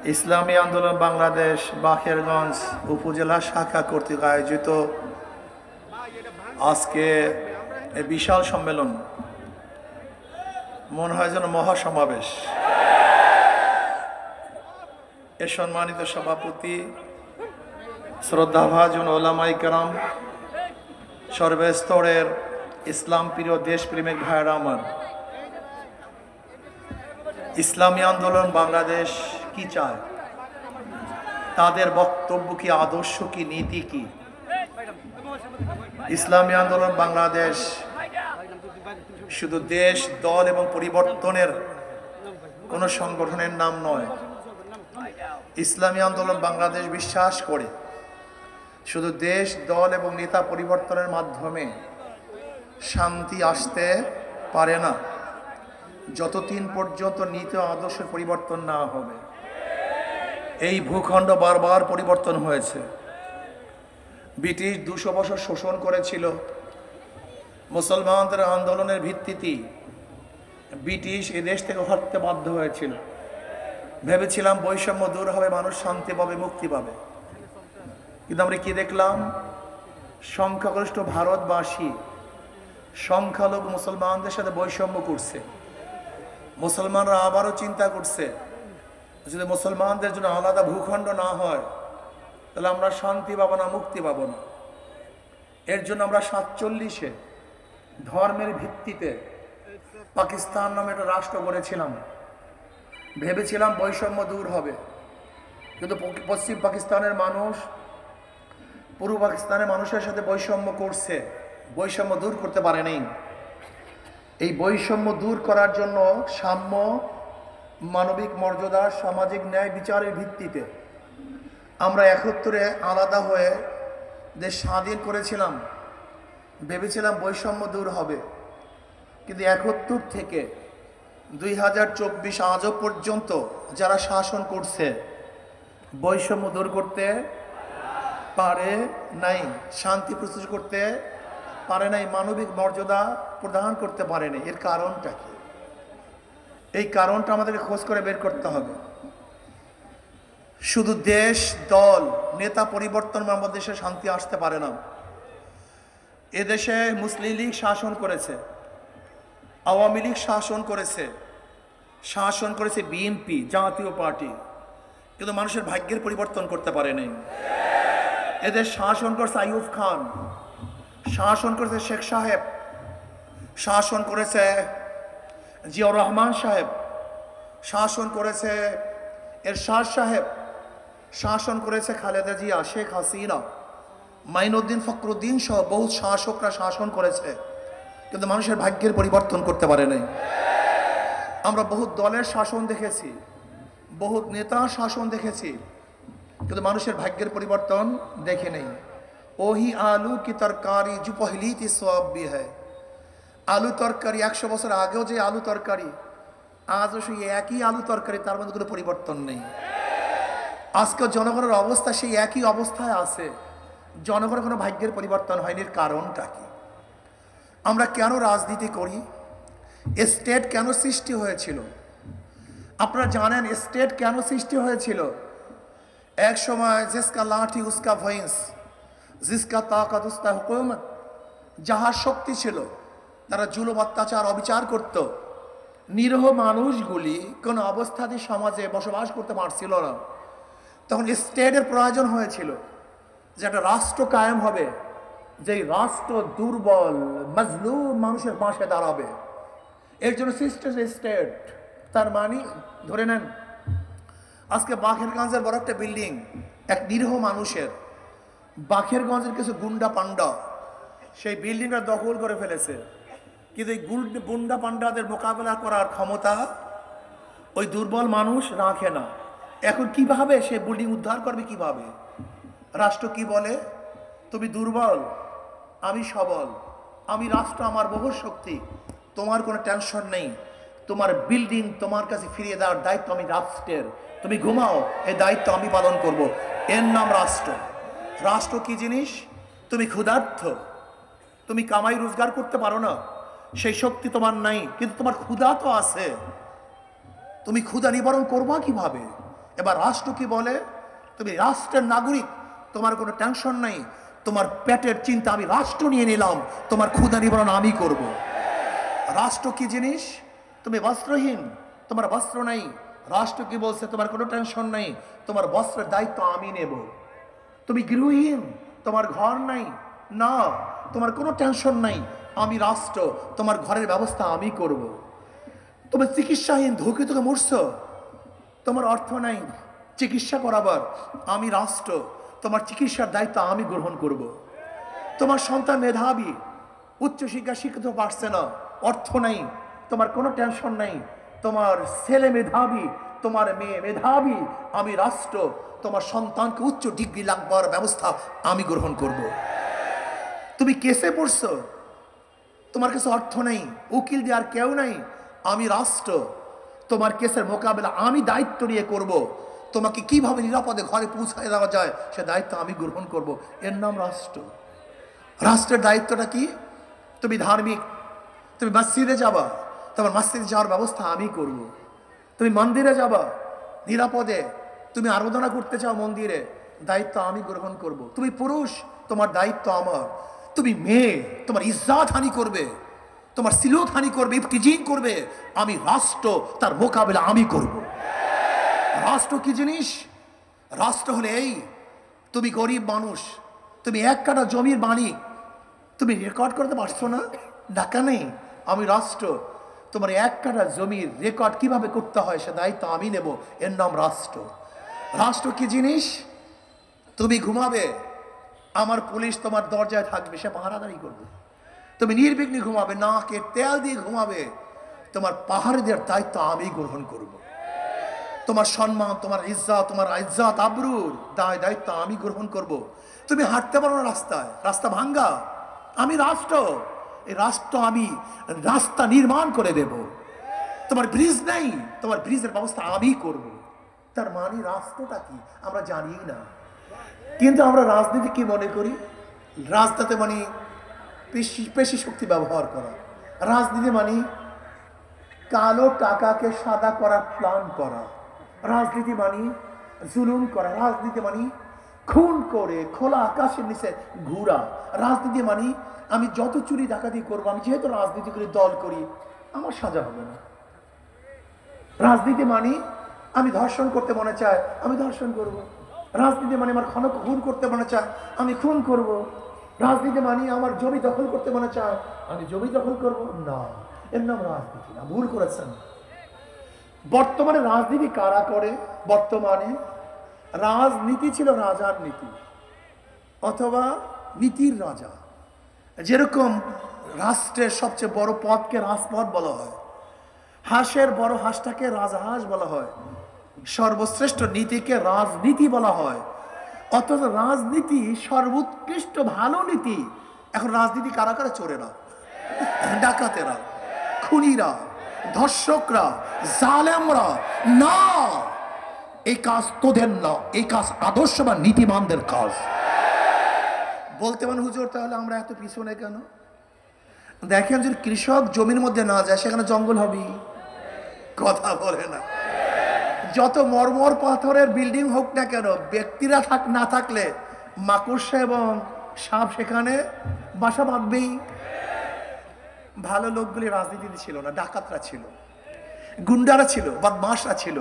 ইসলামী আন্দোলন বাংলাদেশ বাকেরগঞ্জ উপজেলা শাখা কর্তৃক আয়োজিত আজকে এই বিশাল সম্মেলন মনে হয় যেন মহাসমাবেশ। এ সম্মানিত সভাপতি শ্রদ্ধাভাজন ওলামায়ে কেরাম, সর্বস্তরের ইসলাম প্রিয় দেশপ্রেমিক ভাইয়েরা আমার, ইসলামী আন্দোলন বাংলাদেশ কি চায়, তাদের বক্তব্য কি, আদর্শ কি, নীতি কি? ইসলামী আন্দোলন বাংলাদেশ শুধু দেশ, দল এবং পরিবর্তনের কোন সংগঠনের নাম নয়। ইসলামী আন্দোলন বাংলাদেশ বিশ্বাস করে শুধু দেশ, দল এবং নেতা পরিবর্তনের মাধ্যমে শান্তি আসতে পারে না, যতদিন পর্যন্ত নীতি ও আদর্শের পরিবর্তন না হবে। এই ভূখণ্ড বারবার পরিবর্তন হয়েছে। ব্রিটিশ 200 বছর শোষণ করেছিল। মুসলমানদের আন্দোলনের ভিত্তিতে ব্রিটিশ এদেশ থেকে হটতে বাধ্য হয়েছিল। ভেবেছিলাম বৈষম্য দূর হবে, মানুষ শান্তি পাবে, মুক্তি পাবে। কিন্তু আমরা কি দেখলাম? সংখ্যাগরিষ্ঠ ভারতবাসী সংখ্যালঘু মুসলমানদের সাথে বৈষম্য করছে। মুসলমানরা আবারও চিন্তা করছে, যদি মুসলমানদের জন্য আলাদা ভূখণ্ড না হয় তাহলে আমরা শান্তি পাবো না, মুক্তি পাবো না। এর জন্য আমরা 47-এ ধর্মের ভিত্তিতে পাকিস্তান নামে একটা রাষ্ট্র গড়েছিলাম। ভেবেছিলাম বৈষম্য দূর হবে, কিন্তু পশ্চিম পাকিস্তানের মানুষ পূর্ব পাকিস্তানের মানুষের সাথে বৈষম্য করছে, বৈষম্য দূর করতে পারে নাই। এই বৈষম্য দূর করার জন্য সাম্য, মানবিক মর্যাদা, সামাজিক ন্যায় বিচারের ভিত্তিতে আমরা 71-এ আলাদা হয়ে দেশ স্বাধীন করেছিলাম। ভেবেছিলাম বৈষম্য দূর হবে, কিন্তু 71 থেকে 2024 আজও পর্যন্ত যারা শাসন করছে বৈষম্য দূর করতে পারে নাই, শান্তি প্রতিষ্ঠা করতে পারে নাই, মানবিক মর্যাদা প্রদান করতে পারে নাই। এর কারণটা কি? এই কারণটা আমাদেরকে খোঁজ করে বের করতে হবে। শুধু দেশ, দল, নেতা পরিবর্তন আমাদের দেশে শান্তি আসতে পারে না। এদেশে মুসলিম লীগ শাসন করেছে, আওয়ামী লীগ শাসন করেছে বিএনপি, জাতীয় পার্টি, কিন্তু মানুষের ভাগ্যের পরিবর্তন করতে পারে নাই। এদের শাসন করছে আইয়ুব খান, শাসন করেছে শেখ সাহেব, শাসন করেছে জিয়াউর রহমান সাহেব, শাসন করেছে এরশাদ সাহেব, শাসন করেছে খালেদা জিয়া, শেখ হাসিনা, মাইনুদ্দিন ফখরুদ্দিন সহ বহু শাসকরা শাসন করেছে, কিন্তু মানুষের ভাগ্যের পরিবর্তন করতে পারে নাই। আমরা বহু দলের শাসন দেখেছি, বহু নেতা শাসন দেখেছি, কিন্তু মানুষের ভাগ্যের পরিবর্তন দেখে নেই। ওহি আলু কি তরকারি जो पहली थी सो अब भी है। আলু তরকারি 100 বছর আগেও যে আলু তরকারি, আজও সেই একই আলু তরকারি, তার মধ্যে কোনো পরিবর্তন নেই। আজকে জনগণের অবস্থা সেই একই অবস্থায় আছে, জনগণের কোনো ভাগ্যের পরিবর্তন হয়নি। এর কারণটা কি? আমরা কেন রাজনীতি করি? স্টেট কেন সৃষ্টি হয়েছিল? আপনারা জানেন স্টেট কেন সৃষ্টি হয়েছিল? এক সময় জিসকা লাঠি উসকা ভয়েন্স, জিসকা তাকাত উসকা হুকুমত, যাহার শক্তি ছিল তারা জুলুম, অত্যাচার, অবিচার করত। নিরীহ মানুষগুলি কোনো অবস্থাতেই সমাজে বসবাস করতে পারছিল না। তখন স্টেটের প্রয়োজন হয়েছিল যে একটা রাষ্ট্র কায়েম হবে, যেই রাষ্ট্র দুর্বল মজলুম মানুষের পাশে দাঁড়াবে। এর জন্য স্টেট। তার মানে ধরে নেন আজকে বাকেরগঞ্জের বড় একটা বিল্ডিং এক নিরীহ মানুষের, বাকেরগঞ্জের কিছু গুন্ডা পান্ডা সেই বিল্ডিংটা দখল করে ফেলেছে, কিন্তু এই গুন্ডা পান্ডাদের মোকাবেলা করার ক্ষমতা ওই দুর্বল মানুষ রাখে না। এখন কিভাবে সে বিল্ডিং উদ্ধার করবে? কিভাবে? রাষ্ট্র কি বলে? তুমি দুর্বল, আমি সবল, আমি রাষ্ট্র, আমার বহু শক্তি, তোমার কোনো টেনশন নেই, তোমার বিল্ডিং তোমার কাছে ফিরিয়ে দেওয়ার দায়িত্ব আমি রাষ্ট্রের, তুমি ঘুমাও, এই দায়িত্ব আমি পালন করব। এর নাম রাষ্ট্র। রাষ্ট্র কি জিনিস? তুমি ক্ষুধার্ত, তুমি কামাই রোজগার করতে পারো না, সেই শক্তি তোমার নাই, কিন্তু তোমার ক্ষুধা তো আছে। তুমি ক্ষুধা নিবারণ করবা কিভাবে? এবার রাষ্ট্র কি বলে, তুমি রাষ্ট্রের নাগরিক, তোমার কোনো টেনশন নাই, তোমার পেটের চিন্তা আমি রাষ্ট্র নিয়ে নিলাম, তোমার ক্ষুধা নিবারণ আমি করব। রাষ্ট্র কি জিনিস? তুমি বস্ত্রহীন, তোমার বস্ত্র নাই, রাষ্ট্র কি বলছে, তোমার কোনো টেনশন নাই, তোমার বস্ত্রের দায়িত্ব আমি নেব। তুমি গৃহহীন, তোমার ঘর নাই, না, তোমার কোনো টেনশন নাই, আমি রাষ্ট্র, তোমার ঘরের ব্যবস্থা আমি করব। তুমি চিকিৎসাহীন, ধুকে তোকে মরছ, তোমার অর্থ নাই চিকিৎসা করাবার, আমি রাষ্ট্র, তোমার চিকিৎসার দায়িত্ব আমি গ্রহণ করব। তোমার সন্তান মেধাবী, উচ্চশিক্ষা শিক্ষিত পারছে না, অর্থ নাই, তোমার কোনো টেনশন নাই, তোমার ছেলে মেধাবী, তোমার মেয়ে মেধাবী, আমি রাষ্ট্র, তোমার সন্তানকে উচ্চ ডিগ্রি লাগবার ব্যবস্থা আমি গ্রহণ করব। তুমি কেসে পড়ছো, তোমার কাছে অর্থ নেই, উকিল দেওয়ার কেউ নাই, আমি রাষ্ট্র, তোমার কেসের মোকাবেলা আমি দায়িত্ব নিয়ে করব। তোমাকে কিভাবে নিরাপদে ঘরে পৌঁছায় দেওয়া যায় সে দায়িত্ব আমি গ্রহণ করব। এর নাম রাষ্ট্র। রাষ্ট্রের দায়িত্বটা কি? তুমি ধার্মিক, তুমি মসজিদে যাবা, তোমার মসজিদে যাওয়ার ব্যবস্থা আমি করব। তুমি মন্দিরে যাবা নিরাপদে, তুমি আরাধনা করতে চাও মন্দিরে, দায়িত্ব আমি গ্রহণ করব। তুমি পুরুষ, তোমার দায়িত্ব আমার। তুমি মেয়ে, তোমার ইজ্জত হানি করবে, তোমার সিলত হানি করবে, ইফতিজিং করবে, আমি রাষ্ট্র, তার মোকাবেলা আমি করব। রাষ্ট্র কি জিনিস? রাষ্ট্র হলে এই, তুমি গরিব মানুষ, তুমি এক কাঠা জমির মালিক, তুমি রেকর্ড করতে পারছো না, টাকা নেই, আমি রাষ্ট্র, তোমার এক কাঠা জমির রেকর্ড কিভাবে করতে হয় সে দায়িত্ব আমি নেব। এর নাম রাষ্ট্র। রাষ্ট্র কি জিনিস? তুমি ঘুমাবে, আমার পুলিশ তোমার দরজায় থাকবে, সে পাহারাদারি করবে। তুমি নির্বিঘ্নে ঘুমাবে, নাকে তেল দিয়ে ঘুমাবে, তোমার পাহাড়ে দেওয়ার দায়িত্ব আমি গ্রহণ করব। তোমার সম্মান, তোমার ইজ্জত, তোমার ইজ্জত আবরুর দায়িত্ব আমি গ্রহণ করব। তুমি হাঁটতে পারো না রাস্তায়, রাস্তা ভাঙ্গা, আমি রাষ্ট্র, এই রাষ্ট্র আমি রাস্তা নির্মাণ করে দেব। তোমার ব্রিজ নেই, তোমার ব্রিজের ব্যবস্থা আমি করব। তার মানে রাষ্ট্রটা কি আমরা জানি না, কিন্তু আমরা রাজনীতি কি মনে করি? রাজনীতি মানে পেশি শক্তি ব্যবহার করা, রাজনীতি মানে কালো টাকাকে সাদা করার প্ল্যান করা, রাজনীতি মানে জুলুম করা, রাজনীতি মানে খুন করে খোলা আকাশের নিচে ঘুরা, রাজনীতি মানে আমি যত চুরি ডাকাতি করবো, আমি যেহেতু রাজনীতি করি, দল করি, আমার সাজা হবে না। রাজনীতি মানে আমি ধর্ষণ করতে মনে চায়, আমি ধর্ষণ করব। রাজনীতি মানে আমার খুন করতে মনে চায়, আমি খুন করব। রাজনীতি মানে আমার জমি দখল করতে মনে চায়, আমি জমি দখল করব না। এর নাম রাজনীতি না, ভুল করেছেন। বর্তমানে রাজনীতি কারা করে? বর্তমানে রাজনীতি ছিল রাজার নীতি অথবা নীতির রাজা। যেরকম রাষ্ট্রের সবচেয়ে বড় পদকে রাজপদ বলা হয়, হাঁসের বড় হাঁসটাকে রাজহাঁস বলা হয়, সর্বশ্রেষ্ঠ নীতিকে রাজনীতি বলা হয়। অথচ রাজনীতি সর্বোৎকৃষ্ট ভালো নীতি। এখন রাজনীতি কারা কারা? চোরেরা, ডাকাতেরা, খুনিরা, ধর্ষকরা, জালেমরা। না, এই কাজ তোদের না, এই কাজ আদর্শবান নীতিমানদের কাজ। বলতে পারেন হুজুর তাহলে আমরা এত পিছনে কেন? দেখেন, যদি কৃষক জমির মধ্যে না যায় সেখানে জঙ্গল হবে? কথা বলে না। যত মরমর পাথরের বিল্ডিং হোক না কেন, ব্যক্তিরা না থাকলে মাকড়সা এবং সাপ সেখানে বাসা বাঁধবেই। ভালো লোকগুলি রাজনীতিতে ছিল না, ডাকাতরা ছিল, গুন্ডারা ছিল, বদমাশরা ছিল।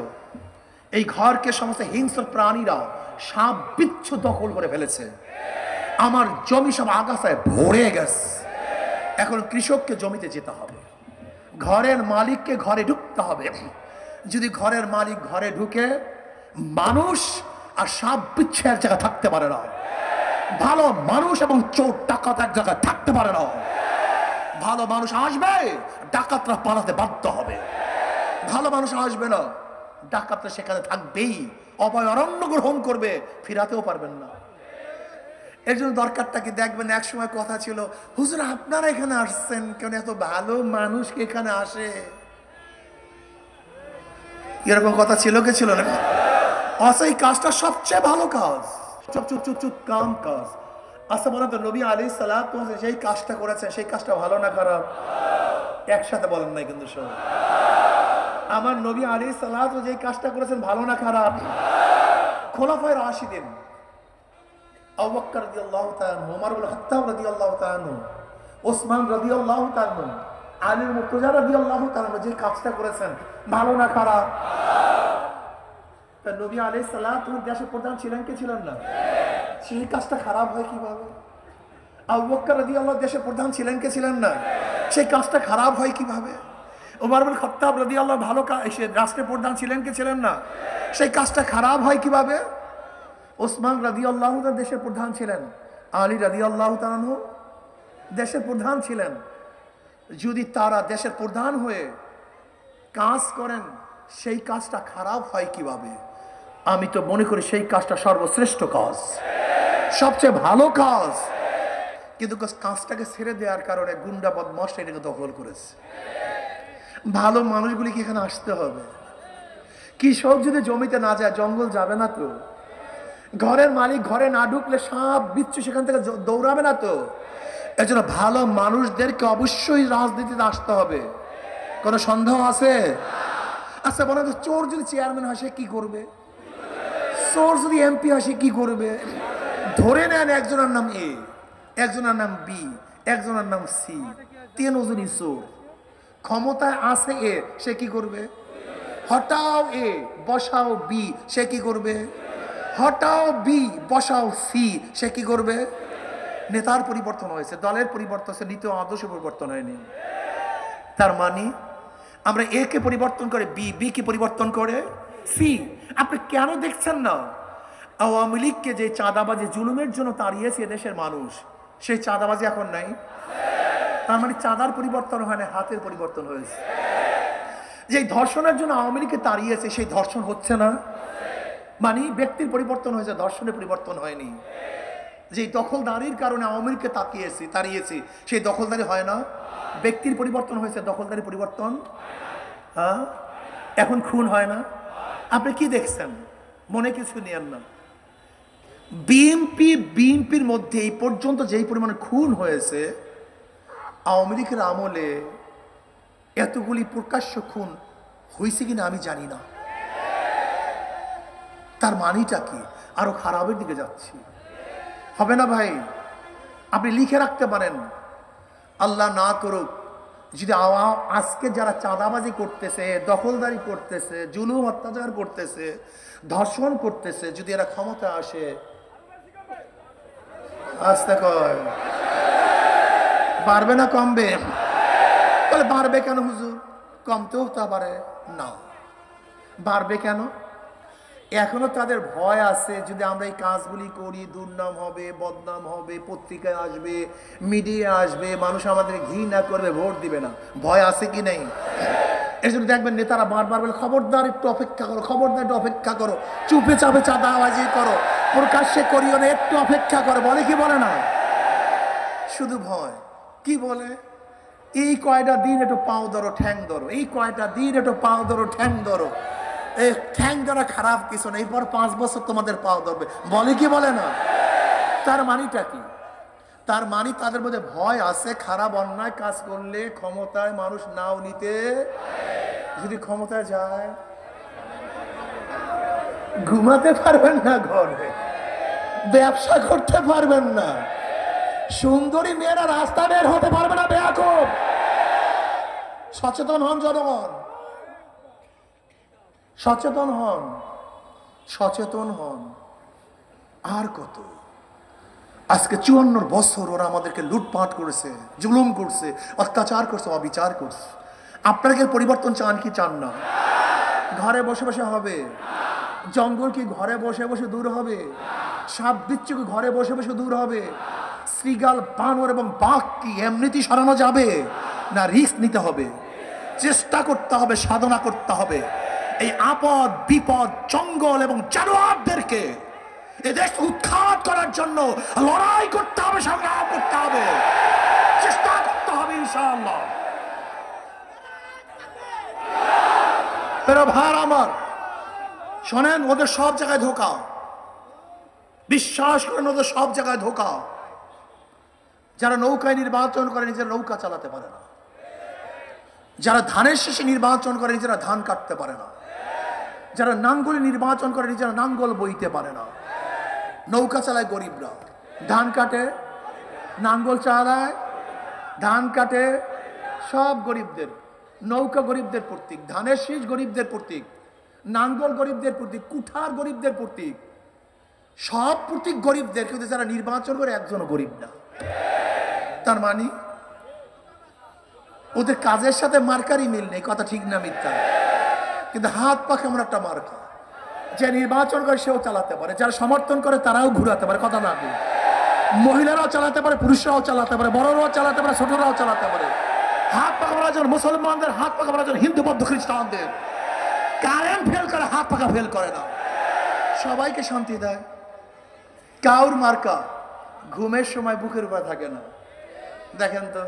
এই ঘরকে সমস্ত হিংস্র প্রাণীরা সাপ বিচ্ছু দখল করে ফেলেছে। আমার জমি সব আগাছায় ভরে গেছে। এখন কৃষককে জমিতে যেতে হবে, ঘরের মালিককে ঘরে ঢুকতে হবে। যদি ঘরের মালিক ঘরে ঢুকে, মানুষ আর সাপ বিচ্ছু এক জায়গায় থাকতে পারে না। ভালো মানুষ এবং চোর ডাকাত এক জায়গায় থাকতে পারে না। ভালো মানুষ আসবে, ডাকাতরা পালাতে বাধ্য হবে। ভালো মানুষ আসবে না, ডাকাতরা সেখানে থাকবেই, অভয় অরণ্য গ্রহণ করবে, ফিরাতেও পারবেন না। এর জন্য দরকারটা কি দেখবেন, এক সময় কথা ছিল, হুজুর আপনারা এখানে আসছেন কেন, এত ভালো মানুষ কি এখানে আসে? এরকম কথা ছিল কি ছিল না? এই কাজটা সবচেয়ে ভালো কাজ, কাম কাজ। আচ্ছা বলেন তো, নবী আলাইহিস সালাম সেই কাজটা করেছেন, সেই কাজটা ভালো না খারাপ? একসাথে বলেন নাই কিন্তু সব। আমার নবী আলাইহিস সালাতু যে কাজটা করেছেন ভালো না খারাপ? খোলাফায়ে রাশিদিন আবু বকর রাদিয়াল্লাহু তাআলা, ওমর ইবনে খাত্তাব রাদিয়াল্লাহু তাআলা, ওসমান রাদিয়াল্লাহু তাআলা, আলী মুর্তজা রাদিয়াল্লাহু তাআলা যে কাজটা করেছেন ভালো না খারাপ? তা নবী আলাইহিস সালাতু দেশের প্রধান ছিলেন কি ছিলেন না? সেই কাজটা খারাপ হয় কিভাবে? আবু বকর রাদিয়াল্লাহু দেশের প্রধান ছিলেন কি ছিলেন না? সেই কাজটা খারাপ হয় কিভাবে? ওমর ইবনে খাত্তাব রাদিয়াল্লাহু ভালো রাষ্ট্রের প্রধান ছিলেন কি ছিলেন না? সেই কাজটা খারাপ হয় কিভাবে? ওসমান রাদিয়াল্লাহু তাআলা দেশের প্রধান ছিলেন, আলী রাদিয়াল্লাহু তাআলা দেশের প্রধান ছিলেন। যদি তারা দেশের প্রধান হয়ে কাজ করেন সেই কাজটা খারাপ হয় কিভাবে? আমি তো মনে করি সেই কাজটা সর্বশ্রেষ্ঠ কাজ, সবচেয়ে ভালো কাজ। কিন্তু কাজটাকে ছেড়ে দেওয়ার কারণে গুন্ডা বদমাশ এটাকে দখল করেছে। ভালো মানুষগুলি কি এখানে আসতে হবে? কৃষক যদি জমিতে না যায় জঙ্গল যাবে না তো? ঘরের মালিক ঘরে না ঢুকলে সাপ বিচ্ছু সেখান থেকে দৌড়াবে না তো? এর জন্য ভালো মানুষদেরকে অবশ্যই রাজনীতিতে আসতে হবে। কোনো সন্দেহ আছে? আচ্ছা বলেন তো, চোর যদি চেয়ারম্যান হয় সে কি করবে? চোর যদি এমপি হয় সে কি করবে? ধরে নেন একজনের নাম এ, একজনের নাম বি, একজনের নাম সি, তিনজনই চোর। ক্ষমতায় আছে এ, সে কি করবে? হটাও এ বসাও বি, সে কি করবে? হটাও বি বসাও সি, সে কি করবে? নেতার পরিবর্তন হয়েছে, দলের পরিবর্তন হয়েছে, নীতি আদর্শ পরিবর্তন হয়নি। তার মানে আমরা এ কে পরিবর্তন করে বি, বি কে পরিবর্তন করে সি। আপনি কেন দেখছেন না আওয়ামী লীগকে যে চাঁদাবাজি জুলুমের জন্য তাড়িয়েছে দেশের মানুষ, সেই চাঁদাবাজি এখন নাই? তার মানে চাঁদার পরিবর্তন হয় না, হাতের পরিবর্তন হয়েছে। যে ধর্ষণের জন্য আওয়ামী লীগকে তাড়িয়েছে সেই ধর্ষণ হচ্ছে না, মানে ব্যক্তির পরিবর্তন হয়েছে, ধর্ষণের পরিবর্তন হয়নি। যে দখলদারির কারণে আওয়ামী লীগকে তাড়িয়েছি সেই দখলদারি হয় না, ব্যক্তির পরিবর্তন হয়েছে, দখলদারি পরিবর্তন। হ্যাঁ, এখন খুন হয় না? আপনি কি দেখছেন? মনে কিছু নিয়েন না। বিএনপির মধ্যে এই পর্যন্ত যেই পরিমাণে খুন হয়েছে, আওয়ামী লীগের আমলে এতগুলি প্রকাশ্য খুন হয়েছে কিনা আমি জানি না। তার মানিটা কি? আরো খারাপের দিকে যাচ্ছি, হবে না ভাই? আপনি লিখে রাখতে পারেন, আল্লাহ না করুক যদি আজকে যারা চাঁদাবাজি করতেছে, দখলদারি করতেছে, জুলুম অত্যাচার করতেছে, ধর্ষণ করতেছে, যদি এরা ক্ষমতা আসে, আস্তে কয় বাড়বে না কমবে? তাহলে বাড়বে কেন হুজুর? কমতেও তা পারে না। বাড়বে কেন? এখনো তাদের ভয় আছে, যদি আমরা এই কাজগুলি করি দুর্নাম হবে, বদনাম হবে, পত্রিকায় আসবে, মিডিয়া আসবে, মানুষ আমাদের ঘৃণা করবে, ভোট দিবে না। ভয় আছে কি নেই? এর জন্য দেখবেন নেতারা বারবার বলে খবরদার একটু অপেক্ষা করো, খবরদার একটু অপেক্ষা করো, চুপে চাপে চাঁদাবাজি করো, প্রকাশ্যে করিও না, একটু অপেক্ষা করো। বলে কি বলে না? শুধু ভয়। কি বলে? এই কয়টা দিন একটু পাও ধরো, ঠ্যাং ধরো, এই কয়টা দিন একটু পাও ধরো, ঠ্যাং ধরো। এই ঠ্যাং ধরা খারাপ কিছু না, এরপর 5 বছর তোমাদের পাও ধরবে। বলে কি বলে না? তার মানিটা কি? তার মানে তাদের মধ্যে ভয় আছে, খারাপ অন্যায় কাজ করলে ক্ষমতায় মানুষ নাও নিতে, যদি ক্ষমতায় যায় ঘুমাতে পারবেন না, ঘরে ব্যবসা করতে পারবেন না, সুন্দরী মেয়েরা রাস্তা বের হতে পারবে না। বেয়াকুব, সচেতন হন জনগণ, সচেতন হন, সচেতন হন। আর কত? আজকে 54 বছর ওরা আমাদেরকে লুটপাট করেছে, জুলুম করছে, অত্যাচার করছে, অবিচার করছে। আপনাকে পরিবর্তন চান কি চান না? ঘরে বসে বসে হবে? জঙ্গল কি ঘরে বসে বসে দূর হবে? সাপ বিচ্ছু কি ঘরে বসে বসে দূর হবে? শ্রীগাল, বানর এবং বাঘ কি এমনিতেই সরানো যাবে না? রিস্ক নিতে হবে, চেষ্টা করতে হবে, সাধনা করতে হবে। এই আপদ বিপদ, জঙ্গল এবং জানোয়ারদেরকে এদেশ উৎখাত করার জন্য লড়াই করতে হবে, সংগ্রাম করতে হবে, চেষ্টা করতে হবে ইনশাআল্লাহ। ভাই আমার শোনেন, ওদের সব জায়গায় ধোঁকা, বিশ্বাস করেন, ওদের সব জায়গায় ধোঁকা। যারা নৌকায় নির্বাচন করে নিজের নৌকা চালাতে পারে না, যারা ধানের শেষে নির্বাচন করে নিজেরা ধান কাটতে পারে না, যারা নাঙ্গলে নির্বাচন করে নিজেরা নাঙ্গল বইতে পারে না। নৌকা চালায় গরিবরা, ধান কাটে, নাঙ্গল চালায়, ধান কাটে, সব গরিবদের। নৌকা গরিবদের প্রতীক, ধানের শীষ গরিবদের প্রতীক, নাঙ্গল গরিবদের প্রতীক, কুঠার গরিবদের প্রতীক, সব প্রতীক গরিবদের। কিন্তু যারা নির্বাচন করে একজনও গরিব না। তার মানে ওদের কাজের সাথে মার্কারই মিল নেই। কথা ঠিক না মিথ্যা? কিন্তু হাত পা কেমন একটা মার্কা। যে নির্বাচন করে সেও চালাতে পারে, যারা সমর্থন করে তারাও ঘুরাতে পারে। কথা না বলি, মহিলারাও চালাতে পারে, পুরুষরাও চালাতে পারে, বড়রাও চালাতে পারে, ছোটরাও চালাতে পারে। হাত পাকা মারার জন্য মুসলমানদের, হাত পাকা মারার জন্য হিন্দু বৌদ্ধ খ্রিস্টানদের। কারেন্ট ফেল করে, হাত পাকা ফেল করে না। সবাইকে শান্তি দেয়। কাউর মার্কা ঘুমের সময় বুকের উপরে থাকে না। দেখেন তো,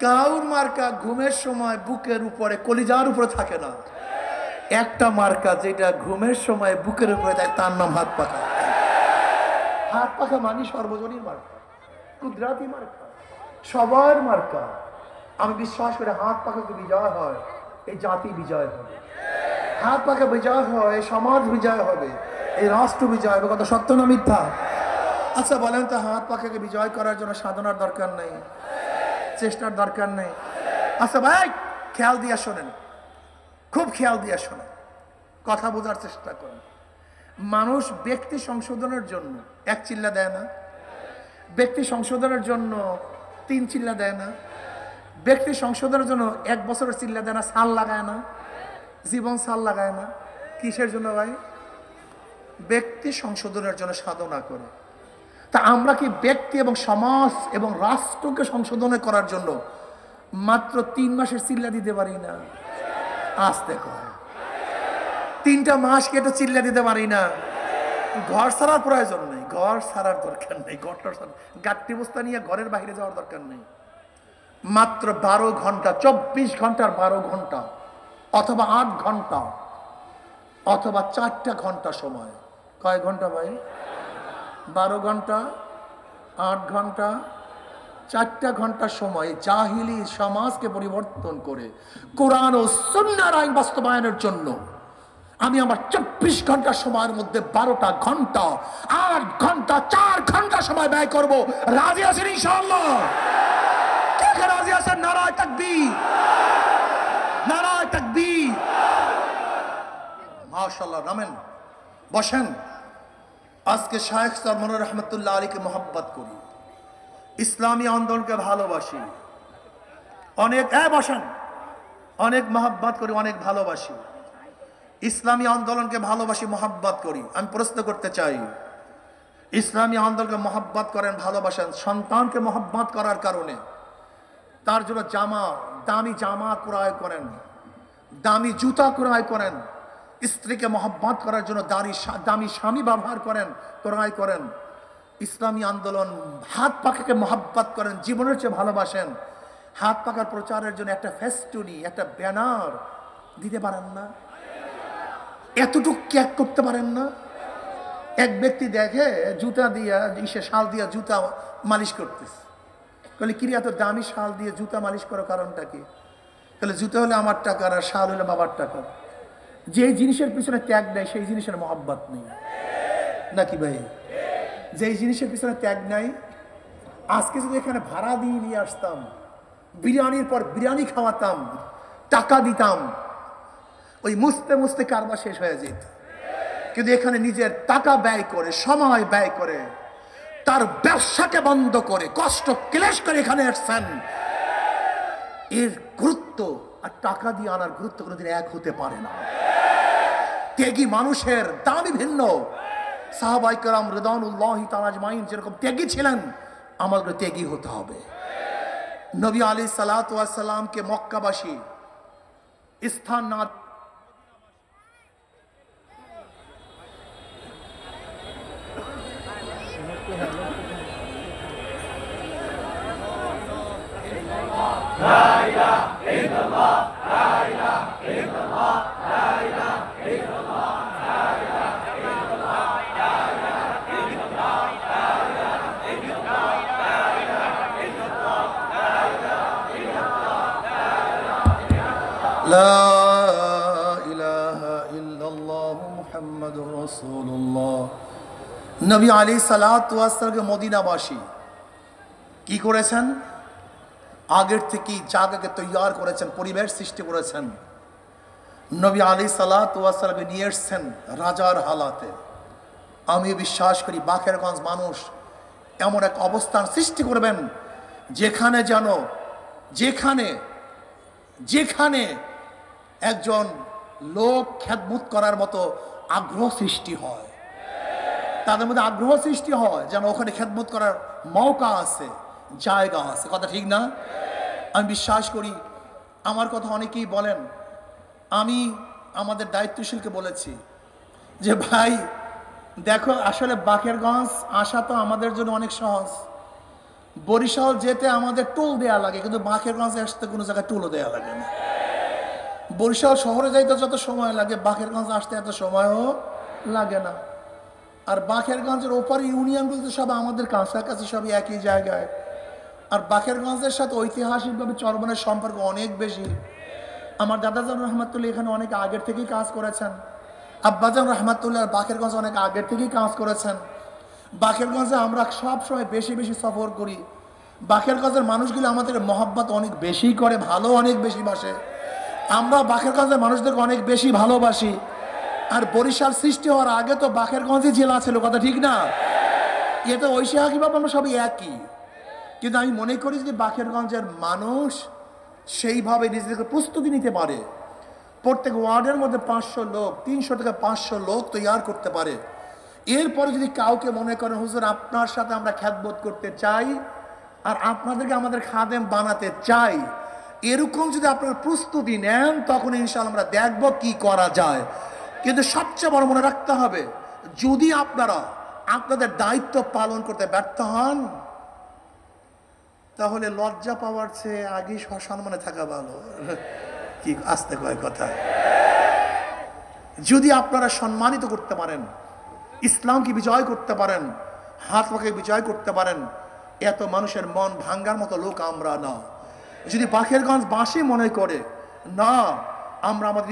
কাউর মার্কা ঘুমের সময় বুকের উপরে, কলিজার উপরে থাকে না। একটা মার্কা যেটা ঘুমের সময় বুকের উপরে থাকে, তার নাম হাত পাকা। হাত পাকা মানে সর্বজনীন মার্কা, কুদরাতি মার্কা, সবার মার্কা। আমি বিশ্বাস করি হাত পাকাকে বিজয় হয়, এই জাতি বিজয় হবে। হাত পাকা বিজয় হয়, সমাজ বিজয় হবে, এই রাষ্ট্র বিজয় হবে। কথা সত্য না মিথ্যা? আচ্ছা বলেন তো, হাত পাকাকে বিজয় করার জন্য সাধনার দরকার নেই, চেষ্টার দরকার নেই? আচ্ছা ভাই, খেয়াল দিয়া শোনেন, খুব খেয়াল দিয়া শোনেন, কথা বোঝার চেষ্টা করেন। মানুষ ব্যক্তি সংশোধনের জন্য এক চিল্লা দেয় না, ব্যক্তি সংশোধনের জন্য 3 চিল্লা দেয় না, ব্যক্তি সংশোধনের জন্য 1 বছরের চিল্লা দেয় না, সাল লাগায় না, জীবন সাল লাগায় না। কিসের জন্য ভাই? ব্যক্তি সংশোধনের জন্য সাধনা করে। তা আমরা কি ব্যক্তি এবং সমাজ এবং রাষ্ট্রকে সংশোধন করার জন্য মাত্র 3 মাসের চিল্লা দিতে পারি না? আসতে কয় 3টা মাস কেটে চিল্লা দিতে পারি না? ঘর ছাড়ার প্রয়োজন নেই, ঘর ছাড়ার দরকার নেই, ঘরটা গাট্টি বস্তা নিয়ে ঘরের বাইরে যাওয়ার দরকার নেই। মাত্র 12 ঘন্টা, 24 ঘন্টার 12 ঘন্টা, অথবা 8 ঘন্টা, অথবা 4টা ঘন্টা সময়। কয় ঘন্টা ভাই? 12 ঘন্টা, 8 ঘন্টা, 4টা ঘন্টা সময় জাহিলি সমাজকে পরিবর্তন করে কোরআন ও সুন্নাহর আইন বাস্তবায়নের জন্য আমি আমার 24 ঘন্টা সময়ের মধ্যে 12টা ঘন্টা, 8 ঘন্টা, 4 ঘন্টা সময় ব্যয় করব। রাজি আছেন ইনশাআল্লাহ? কে কে রাজি আছেন? নারায়ে তাকবীর, নারায়ে তাকবীর। মাশাআল্লাহ। নামেন, বসেন। আজকে শায়েখ সরমনুর রহমতুল্লাহ আলীকে মোহাব্বত করি, ইসলামী আন্দোলনকে ভালোবাসি, অনেক বসেন, অনেক মোহাব্বত করি, অনেক ভালোবাসি। ইসলামী আন্দোলনকে ভালোবাসি, মোহাব্বত করি। আমি প্রশ্ন করতে চাই, ইসলামী আন্দোলনকে মোহাব্বত করেন, ভালোবাসেন, সন্তানকে মোহাব্বত করার কারণে তার জন্য দামি জামা ক্রয় করেন, দামি জুতা ক্রয় করেন, স্ত্রীকে মোহাব্বত করার জন্য দামি স্বামী ব্যবহার করেন, ক্রয় করেন। ইসলামী আন্দোলন হাত পাখাকে মোহাব্বত করেন, জীবনের চেয়ে ভালোবাসেন। হাত পাখার প্রচারের জন্য একটা ফেস্টুনি, একটা ব্যানার দিতে পারেন না? এতটুকু ক্যাক করতে পারেন না? এক ব্যক্তি দেখে জুতা দিয়া, শাল দিয়া জুতা মালিশ করতেছে, বলে কিরে এত দামি শাল দিয়ে জুতা মালিশ করার কারণটা কি? তাহলে জুতা হলে আমার টাকার, আর শাল হলে বাবার টাকা। যে জিনিসের পিছনে ত্যাগ নেই সেই জিনিসের মহব্বত নেই, নাকি ভাই? যেই জিনিসের পিছনে ত্যাগ নাই, আজকে যদি এখানে ভাড়া দিয়ে নিয়ে আসতাম, বিরিয়ানির পর বিরিয়ানি খাওয়াতাম, টাকা দিতাম, ওই মুছতে মুছতে কারবার শেষ হয়ে যেত। কিন্তু এখানে নিজের টাকা ব্যয় করে, সময় ব্যয় করে, তার ব্যবসাকে বন্ধ করে, কষ্ট ক্লেশ করে এখানে আসছেন। এর গুরুত্ব আর টাকা দিয়ে আনার গুরুত্ব কোনোদিন এক হতে পারে না। ত্যাগী মানুষের দামই ভিন্ন। সাহাবায়ে কেরাম রিদওয়ানুল্লাহি তাআলা আজমাইন যেরকম ত্যাগী ছিলেন, আমাদের ত্যাগী হতে হবে। নবী আলাইহিস সালাতু ওয়াস সালামকে মক্কাবাসী স্থান না লা ইলাহা ইল্লাল্লাহ, লা ইলাহা ইল্লাল্লাহ, লা ইলাহা ইল্লাল্লাহ, লা ইলাহা ইল্লাল্লাহ, লা ইলাহা ইল্লাল্লাহ, লা ইলাহা ইল্লাল্লাহ, লা ইলাহা ইল্লাল্লাহ, লা ইলাহা ইল্লাল্লাহ, লা ইলাহা লা ইলাহা ইল্লাল্লাহু মুহাম্মাদুর রাসূলুল্লাহ। নবী আলাইহিস সালাতু ওয়াস সালামকে মদিনাবাসী কি করেছেন? আগের থেকেই জায়গাকে তৈয়ার করেছেন, পরিবেশ সৃষ্টি করেছেন। নবী আলাইহিস সালাতু ওয়াস সালামকে নিয়ে এসেছেন রাজার হালাতে। আমি বিশ্বাস করি বাকেরগঞ্জ মানুষ এমন এক অবস্থান সৃষ্টি করবেন যেখানে যেন যেখানে একজন লোক খেদমত করার মতো আগ্রহ সৃষ্টি হয়, তাদের মধ্যে আগ্রহ সৃষ্টি হয় যেন ওখানে খেদমত করার মৌকা আছে, জায়গা আছে। কথা ঠিক না? আমি বিশ্বাস করি, আমার কথা অনেকেই বলেন, আমি আমাদের দায়িত্বশীলকে বলেছি যে ভাই দেখো, আসলে বাকেরগঞ্জ আসা তো আমাদের জন্য অনেক সহজ। বরিশাল যেতে আমাদের টোল দেয়া লাগে, কিন্তু বাকেরগঞ্জে আসতে কোনো জায়গায় টোলও দেয়া লাগে না। বরিশাল শহরে যাইতে যত সময় লাগে, বাকেরগঞ্জ আসতে এত সময়ও লাগে না। আর বাকেরগঞ্জের ওপারে ইউনিয়নগুলো তো সব আমাদের কাছাকাছি, সবই একই জায়গায়। আর বাকেরগঞ্জের সাথে ঐতিহাসিকভাবে চরমনের সম্পর্ক অনেক বেশি। আমার দাদাজান রহমাতুল্লাহ এখানে অনেক আগের থেকেই কাজ করেছেন। আব্বাজান রহমাতুল্লাহ বাকেরগঞ্জ অনেক আগের থেকেই কাজ করেছেন। বাকেরগঞ্জে আমরা সব সময় বেশি বেশি সফর করি। বাকেরগঞ্জের মানুষগুলো আমাদের মহব্বত অনেক বেশি করে, ভালো অনেক বেশি বাসে। আমরা বাকেরগঞ্জের মানুষদেরকে অনেক বেশি ভালোবাসি। আর বরিশাল সৃষ্টি হওয়ার আগে তো বাকেরগঞ্জই জেলা ছিল। কথা ঠিক না? এ তো ঐতিহাসিকভাবে আমরা সবই একই। কিন্তু আমি মনে করি যদি বাকেরগঞ্জের মানুষ সেইভাবে নিজেদেরকে প্রস্তুতি নিতে পারে, প্রত্যেক ওয়ার্ডের মধ্যে 500 লোক, 300 থেকে 500 লোক তৈরি করতে পারে, এরপরে যদি কাউকে মনে করেন হুজুর আপনার সাথে আমরা খ্যাতবোধ করতে চাই আর আপনাদেরকে আমাদের খাদেম বানাতে চাই, এরকম যদি আপনারা প্রস্তুতি নেন, তখন ইনশাআল্লাহ আমরা দেখব কি করা যায়। কিন্তু সবচেয়ে বড় মনে রাখতে হবে, যদি আপনারা আপনাদের দায়িত্ব পালন করতে ব্যর্থ হন, তাহলে লজ্জা পাওয়ার চেয়ে আগেই সম্মানে থাকা ভালো। কি আস্তে কয় কথা। যদি আপনারা সম্মানিত করতে পারেন, ইসলামকে বিজয় করতে পারেন, হাত পাকে বিজয় করতে পারেন, এত মানুষের মন ভাঙ্গার মতো লোক আমরা না। যদি বাকেরগঞ্জ বাসী মনে করে না আমরা আমাদের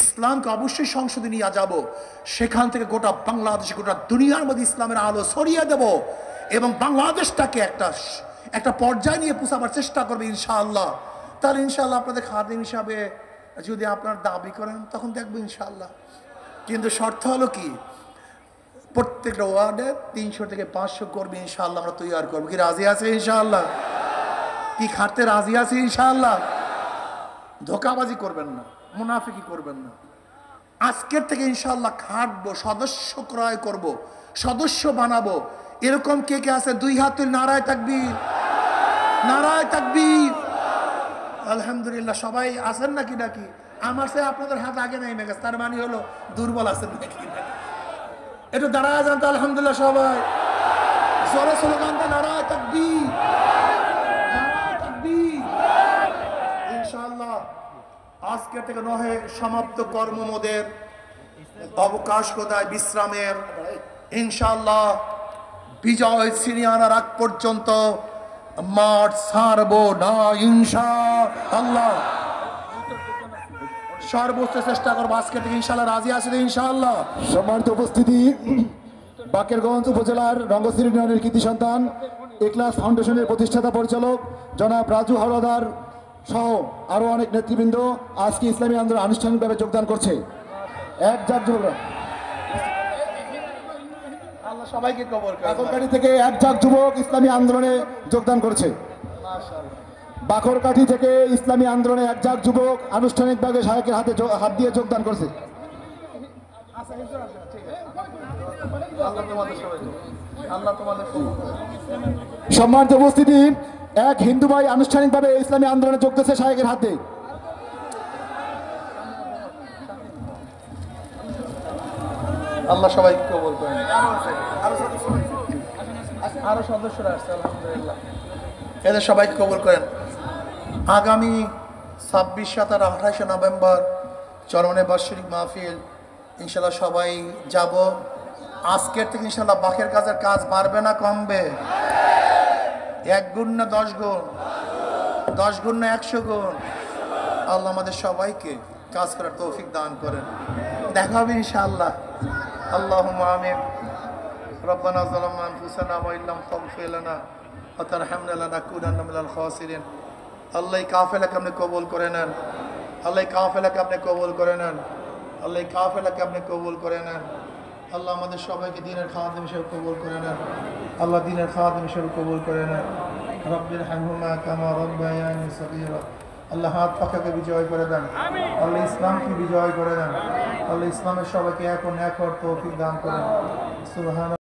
ইসলামকে অবশ্যই সংসদে নিয়ে যাব, সেখান থেকে গোটা বাংলাদেশ, গোটা দুনিয়ার মধ্যে ইসলামের আলো ছড়িয়ে দেব এবং বাংলাদেশটাকে একটা পর্যায়ে নিয়ে পৌঁছাবার চেষ্টা করবে ইনশাআল্লাহ, তাহলে ইনশাআল্লাহ আপনাদের খাদেম হিসাবে যদি আপনার দাবি করেন তখন দেখবো ইনশাআল্লাহ। কিন্তু শর্ত হলো কি, প্রত্যেকটা ওয়ার্ডে 300 থেকে 500 কর্মী ইনশাআল্লাহ আমরা তৈরি করবো। কি রাজি আছে ইনশাআল্লাহ? কি খাটতে রাজি আছে ইনশাআল্লাহ? ধোকাবাজি করবেন না, মুনাফিকি করবেন না। আজকের থেকে ইনশাআল্লাহ খাটবো, সদস্য ক্রয় করব, সদস্য বানাবো। এরকম কে কে আছে? 2 হাত তুলে নারায়ে তাকবীর, নারায়ে তাকবীর। আলহামদুলিল্লাহ, সবাই আছেন নাকি? আমার সে আপনাদের হাত আগে নেমে গেছে, তার মানে হলো দুর্বল আছেন নাকি? একটু দাঁড়ায় যান তো। আলহামদুলিল্লাহ, সবাই জোরে স্লোগান দেন, নারায়ে তাকবীর, নারায়ে তাকবীর। ইনশাআল্লাহ আজকে থেকে নহে সমাপ্ত কর্মমোদের অবকাশ কোথায় বিশ্রামের, ইনশাআল্লাহ বিজয় ছিনিয়ে আনার আগ পর্যন্ত মাঠ ছাড়বো না ইনশাআল্লাহ। সর্বোচ্চ চেষ্টা করবো আজকে থেকে ইনশাআল্লাহ। রাজি আছেন ইনশাআল্লাহ? সম্মানিত উপস্থিতি, বাকেরগঞ্জ উপজেলার রঙ্গশ্রী ইউনিয়নের কৃতি সন্তান ইখলাস ফাউন্ডেশনের প্রতিষ্ঠাতা পরিচালক জনাব রাজু হাওলাদার সহ আরো অনেক নেতৃবৃন্দ আজকে ইসলামী আন্দোলন আনুষ্ঠানিকভাবে যোগদান করছে। সবাইকে কবর বাকরকাঠি থেকে 1 ঝাঁক যুবক ইসলামী আন্দোলনে যোগদান করছে। বাকরকাঠি থেকে ইসলামী আন্দোলনে 1 ঝাঁক যুবক আনুষ্ঠানিকভাবে শায়েখের হাত দিয়ে যোগদান করছে। সম্মানিত উপস্থিতি, এক হিন্দু ভাই আনুষ্ঠানিকভাবে ইসলামী আন্দোলনে যোগ দিয়েছে শায়েখের হাতে। আল্লাহ সবাইকে কবুল করেন। আরো সদস্যরা আসছে, আলহামদুলিল্লাহ, এদের সবাইকে কবুল করেন। আগামী 26, 27, 28 নভেম্বর চরমনে বার্ষিক মাহফিল, ইনশাল্লাহ সবাই যাব। আজকের থেকে ইনশাল্লাহ বাকের কাজের কাজ বাড়বে না কমবে? 1 গুণ না 10 গুণ? 10 গুণ না 100 গুণ? আল্লাহ আমাদের সবাইকে কাজ করার তৌফিক দান করেন। দেখা হবে ইনশাআল্লাহ। আল্লাহুম্মা আমিন। রব্বানা যালামনা আনফুসানা ওয়া ইল্লাম তাগফির লানা ওয়া তারহামনা লানাকুনান্না মিনাল খাসিরিন। আল্লাহ এই কাফেলাকে আপনি কবুল করে নেন। আল্লাহ এই কাফেলাকে আপনি কবুল করে নেন। আল্লাহ এই কাফেলাকে আপনি কবুল করে নেন। আল্লাহ আমাদের সবাইকে দ্বীনের খাদেম হিসেবে কবুল করে নেন। আল্লাহ দ্বীনের খাদেম হিসেবে কবুল করে নেন। রব্বির হামহুমা কামা রাব্বায়ানি সগীরা। আল্লাহ হাত পাকাকে বিজয় করে দেন। আল্লাহ ইসলামকে বিজয় করে দেন। আল্লাহ ইসলামের সবাইকে এক ও ন্যাক হওয়ার তৌফিক দান করেন। সুবহান